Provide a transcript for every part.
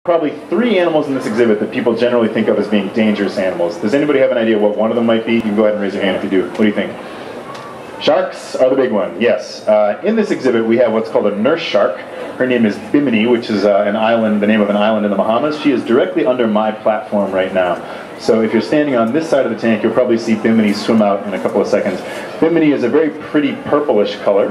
probably 3 animals in this exhibit that people generally think of as being dangerous animals. Does anybody have an idea what one of them might be? You can go ahead and raise your hand if you do. What do you think? Sharks are the big one, yes. In this exhibit we have what's called a nurse shark. Her name is Bimini, which is an island, the name of an island in the Bahamas. She is directly under my platform right now. So if you're standing on this side of the tank, you'll probably see Bimini swim out in a couple of seconds. Bimini is a very pretty purplish color.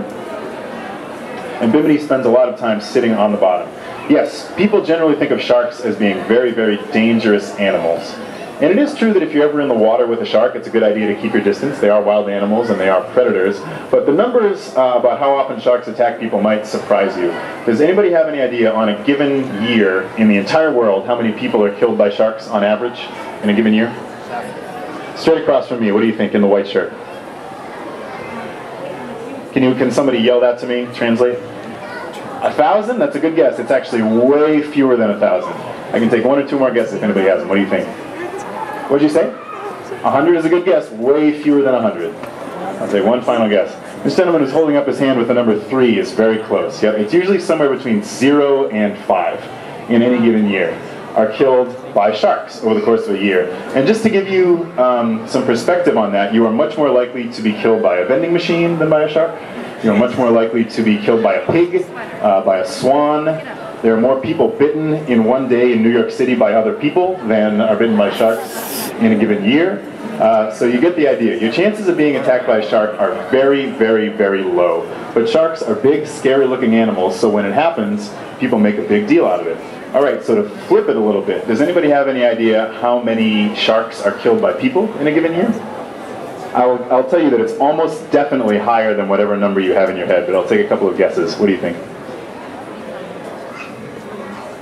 And Bimini spends a lot of time sitting on the bottom. Yes, people generally think of sharks as being very, very dangerous animals. And it is true that if you're ever in the water with a shark, it's a good idea to keep your distance. They are wild animals and they are predators. But the numbers about how often sharks attack people might surprise you. Does anybody have any idea on a given year in the entire world how many people are killed by sharks on average in a given year? Straight across from me, what do you think in the white shirt? Can somebody yell that to me? Translate. 1,000? That's a good guess. It's actually way fewer than 1,000. I can take 1 or 2 more guesses if anybody has them. What do you think? What'd you say? 100 is a good guess. Way fewer than 100. I'll say one final guess. This gentleman who's holding up his hand with the number 3 is very close. Yep, it's usually somewhere between 0 and 5 in any given year are killed by sharks over the course of a year. And just to give you some perspective on that, you are much more likely to be killed by a vending machine than by a shark. You're much more likely to be killed by a pig, by a swan. There are more people bitten in one day in New York City by other people than are bitten by sharks in a given year. So you get the idea. Your chances of being attacked by a shark are very, very, very low. But sharks are big, scary-looking animals, so when it happens, people make a big deal out of it. All right, so to flip it a little bit, does anybody have any idea how many sharks are killed by people in a given year? I'll tell you that it's almost definitely higher than whatever number you have in your head, but I'll take a couple of guesses. What do you think?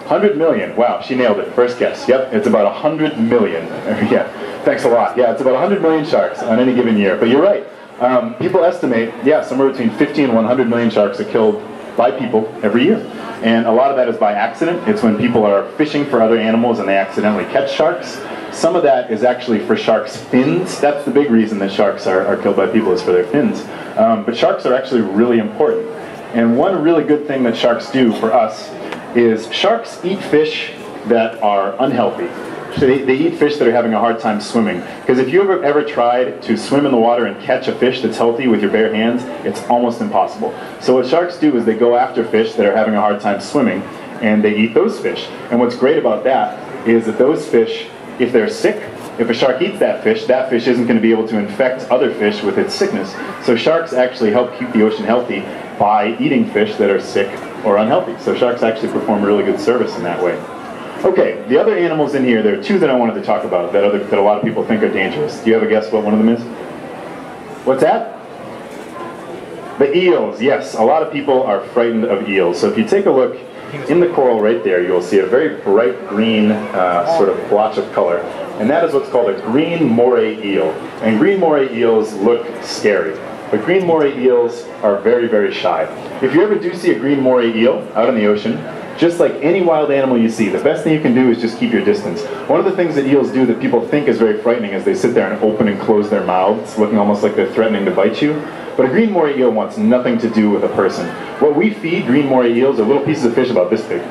100 million. Wow, she nailed it. First guess. Yep, it's about 100 million. Yeah, thanks a lot. Yeah, it's about 100 million sharks on any given year. But you're right. People estimate, yeah, somewhere between 50 and 100 million sharks are killed by people every year. And a lot of that is by accident. It's when people are fishing for other animals and they accidentally catch sharks. Some of that is actually for sharks' fins. That's the big reason that sharks are killed by people, is for their fins. But sharks are actually really important. And one really good thing that sharks do for us is sharks eat fish that are unhealthy. So they eat fish that are having a hard time swimming. Because if you ever tried to swim in the water and catch a fish that's healthy with your bare hands, it's almost impossible. So what sharks do is they go after fish that are having a hard time swimming, and they eat those fish. And what's great about that is that those fish, if they're sick, if a shark eats that fish isn't going to be able to infect other fish with its sickness. So sharks actually help keep the ocean healthy by eating fish that are sick or unhealthy. So sharks actually perform a really good service in that way. Okay, the other animals in here, there are 2 that I wanted to talk about that a lot of people think are dangerous. Do you have a guess what one of them is? What's that? The eels, yes. A lot of people are frightened of eels. So if you take a look in the coral right there, you'll see a very bright green sort of blotch of color. And that is what's called a green moray eel. And green moray eels look scary. But green moray eels are very, very shy. If you ever do see a green moray eel out in the ocean, just like any wild animal you see, the best thing you can do is just keep your distance. One of the things that eels do that people think is very frightening is they sit there and open and close their mouths, looking almost like they're threatening to bite you. But a green moray eel wants nothing to do with a person. What we feed green moray eels are little pieces of fish about this big.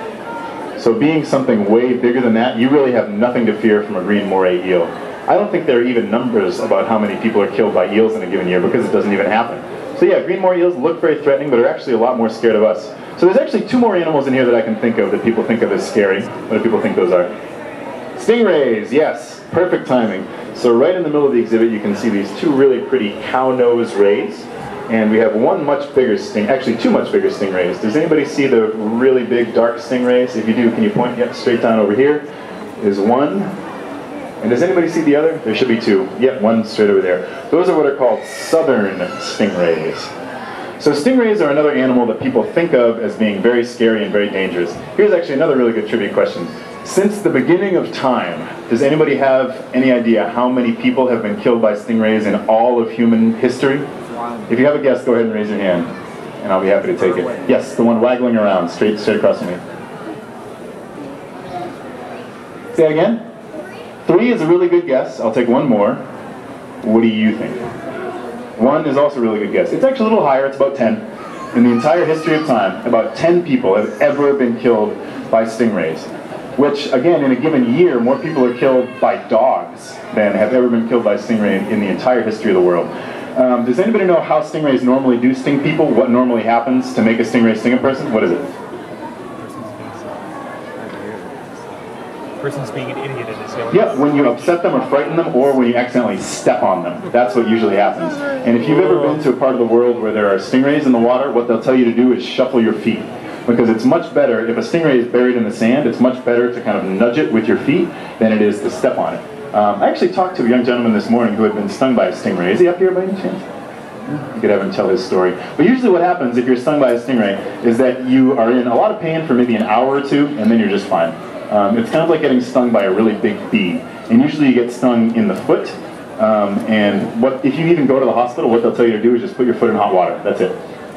So being something way bigger than that, you really have nothing to fear from a green moray eel. I don't think there are even numbers about how many people are killed by eels in a given year because it doesn't even happen. So yeah, green moray eels look very threatening, but are actually a lot more scared of us. So there's actually 2 more animals in here that I can think of that people think of as scary. What do people think those are? Stingrays, yes, perfect timing. So right in the middle of the exhibit you can see these 2 really pretty cow-nose rays. And we have 1 much bigger actually 2 much bigger stingrays. Does anybody see the really big dark stingrays? If you do, can you point straight down over here? Is 1. And does anybody see the other? There should be 2. Yep, 1 straight over there. Those are what are called southern stingrays. So stingrays are another animal that people think of as being very scary and very dangerous. Here's actually another really good trivia question. Since the beginning of time, does anybody have any idea how many people have been killed by stingrays in all of human history? If you have a guess, go ahead and raise your hand, and I'll be happy to take it. Yes, the one waggling around, straight across from me. Say that again? 3 is a really good guess. I'll take 1 more. What do you think? 1 is also a really good guess. It's actually a little higher, it's about 10. In the entire history of time, about 10 people have ever been killed by stingrays. which again, in a given year, more people are killed by dogs than have ever been killed by stingray in the entire history of the world. Does anybody know how stingrays normally do sting people? What normally happens to make a stingray sting a person? What is it? Person's being an idiot in this area. Yeah, when you upset them or frighten them, or when you accidentally step on them. That's what usually happens. And if you've ever been to a part of the world where there are stingrays in the water, what they'll tell you to do is shuffle your feet. Because it's much better, if a stingray is buried in the sand, it's much better to kind of nudge it with your feet than it is to step on it. I actually talked to a young gentleman this morning who had been stung by a stingray. Is he up here by any chance? You could have him tell his story. But usually what happens if you're stung by a stingray is that you are in a lot of pain for maybe an hour or two, and then you're just fine. It's kind of like getting stung by a really big bee. And usually you get stung in the foot. If you even go to the hospital, what they'll tell you to do is just put your foot in hot water. That's it.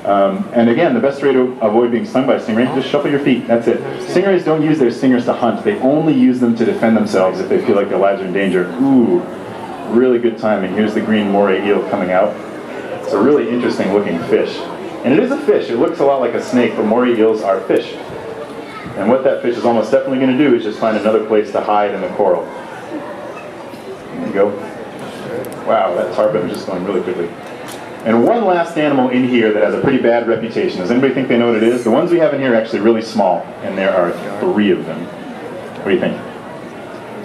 And again, the best way to avoid being stung by a stingray is just shuffle your feet. That's it. Stingrays don't use their stingers to hunt. They only use them to defend themselves if they feel like their lives are in danger. Ooh, really good timing. Here's the green moray eel coming out. It's a really interesting looking fish. And it is a fish. It looks a lot like a snake, but moray eels are fish. And what that fish is almost definitely going to do is just find another place to hide in the coral. There you go. Wow, that tarpon is just going really quickly. And one last animal in here that has a pretty bad reputation. Does anybody think they know what it is? The ones we have in here are actually really small, and there are 3 of them. What do you think?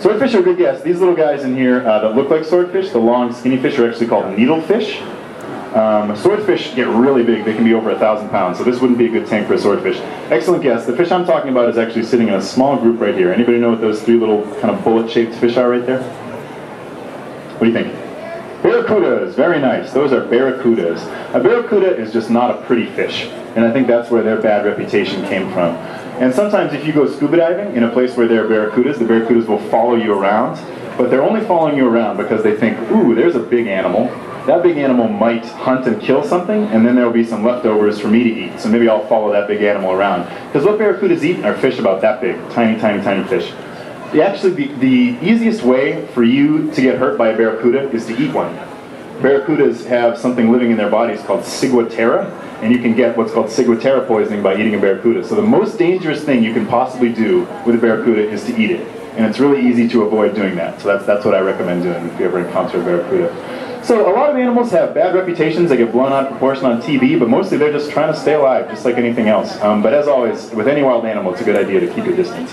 Swordfish are a good guess. These little guys in here that look like swordfish, the long skinny fish, are actually called needlefish. Swordfish get really big. They can be over 1,000 pounds, so this wouldn't be a good tank for a swordfish. Excellent guess. The fish I'm talking about is actually sitting in a small group right here. Anybody know what those 3 little kind of bullet-shaped fish are right there? What do you think? Barracudas, very nice. Those are barracudas. A barracuda is just not a pretty fish, and I think that's where their bad reputation came from. And sometimes if you go scuba diving in a place where there are barracudas, the barracudas will follow you around, but they're only following you around because they think, ooh, there's a big animal. That big animal might hunt and kill something, and then there will be some leftovers for me to eat, so maybe I'll follow that big animal around. Because what barracudas eat are fish about that big, tiny, tiny, tiny fish. Actually, the easiest way for you to get hurt by a barracuda is to eat one. Barracudas have something living in their bodies called ciguatera, and you can get what's called ciguatera poisoning by eating a barracuda. So the most dangerous thing you can possibly do with a barracuda is to eat it. And it's really easy to avoid doing that. So that's what I recommend doing if you ever encounter a barracuda. So a lot of animals have bad reputations. They get blown out of proportion on TV, but mostly they're just trying to stay alive, just like anything else. But as always, with any wild animal, it's a good idea to keep your distance.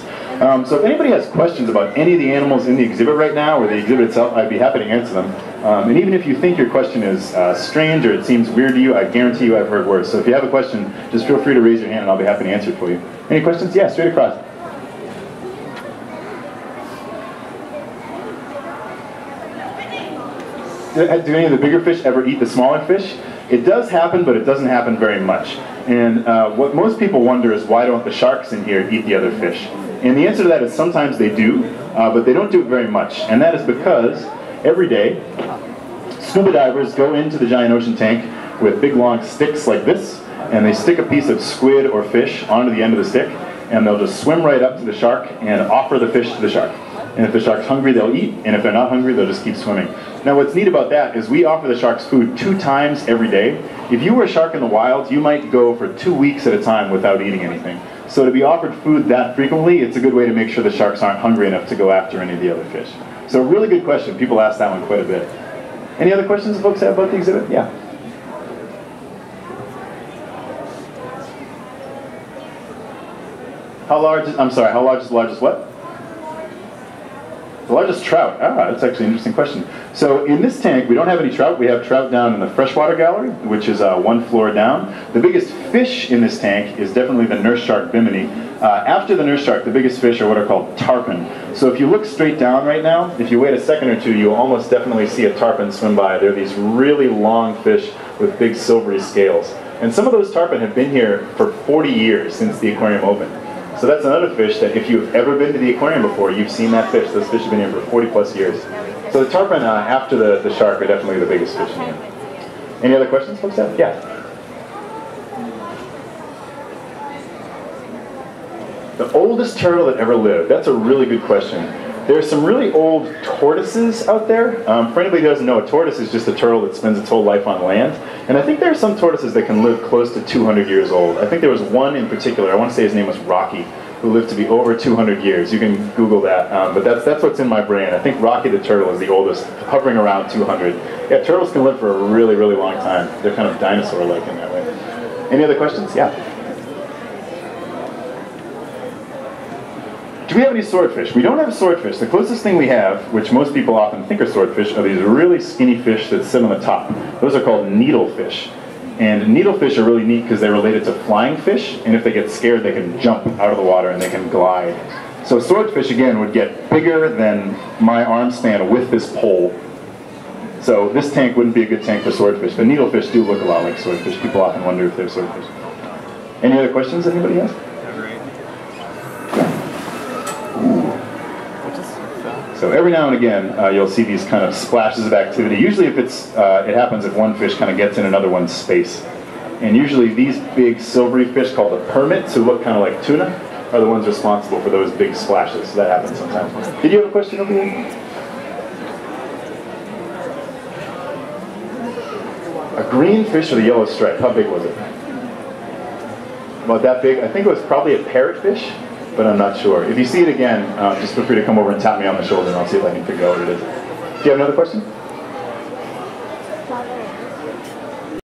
So if anybody has questions about any of the animals in the exhibit right now, or the exhibit itself, I'd be happy to answer them. And even if you think your question is strange or it seems weird to you, I guarantee you I've heard worse. So if you have a question, just feel free to raise your hand and I'll be happy to answer it for you. Any questions? Yeah, straight across. Do any of the bigger fish ever eat the smaller fish? It does happen, but it doesn't happen very much. And what most people wonder is why don't the sharks in here eat the other fish? And the answer to that is sometimes they do, but they don't do it very much. And that is because every day, scuba divers go into the giant ocean tank with big long sticks like this, and they stick a piece of squid or fish onto the end of the stick, and they'll just swim right up to the shark and offer the fish to the shark. And if the shark's hungry, they'll eat, and if they're not hungry, they'll just keep swimming. Now what's neat about that is we offer the sharks food 2 times every day. If you were a shark in the wild, you might go for 2 weeks at a time without eating anything. So to be offered food that frequently, it's a good way to make sure the sharks aren't hungry enough to go after any of the other fish. So really good question. People ask that one quite a bit. Any other questions folks have about the exhibit? Yeah. How large is the largest what? The largest trout. That's actually an interesting question. So in this tank, we don't have any trout. We have trout down in the freshwater gallery, which is 1 floor down. The biggest fish in this tank is definitely the nurse shark bimini. After the nurse shark, the biggest fish are what are called tarpon. So if you look straight down right now, if you wait a second or two, you'll almost definitely see a tarpon swim by. They're these really long fish with big silvery scales. And some of those tarpon have been here for 40 years since the aquarium opened. So that's another fish that if you've ever been to the aquarium before, you've seen that fish. Those fish have been here for 40 plus years. So the tarpon after the shark are definitely the biggest fish in here. Any other questions folks have? Yeah. The oldest turtle that ever lived. That's a really good question. There's some really old tortoises out there. For anybody who doesn't know, a tortoise is just a turtle that spends its whole life on land. And I think there are some tortoises that can live close to 200 years old. I think there was one in particular, I want to say his name was Rocky, who live to be over 200 years. You can Google that, but that's what's in my brain. I think Rocky the turtle is the oldest, hovering around 200. Yeah, turtles can live for a really, really long time. They're kind of dinosaur-like in that way. Any other questions? Yeah. Do we have any swordfish? We don't have swordfish. The closest thing we have, which most people often think are swordfish, are these really skinny fish that sit on the top. Those are called needlefish. And needlefish are really neat because they're related to flying fish, and if they get scared, they can jump out of the water and they can glide. So swordfish, again, would get bigger than my arm span with this pole. So this tank wouldn't be a good tank for swordfish. The needlefish do look a lot like swordfish. People often wonder if they're swordfish. Any other questions anybody has? So every now and again, you'll see these kind of splashes of activity. Usually if it happens if one fish kind of gets in another one's space. And usually these big silvery fish called the permits, who look kind of like tuna, are the ones responsible for those big splashes. So that happens sometimes. Did you have a question over here? A green fish with a yellow stripe, how big was it? About that big? I think it was probably a parrotfish, but I'm not sure. If you see it again, just feel free to come over and tap me on the shoulder and I'll see if I can figure out what it is. Do you have another question?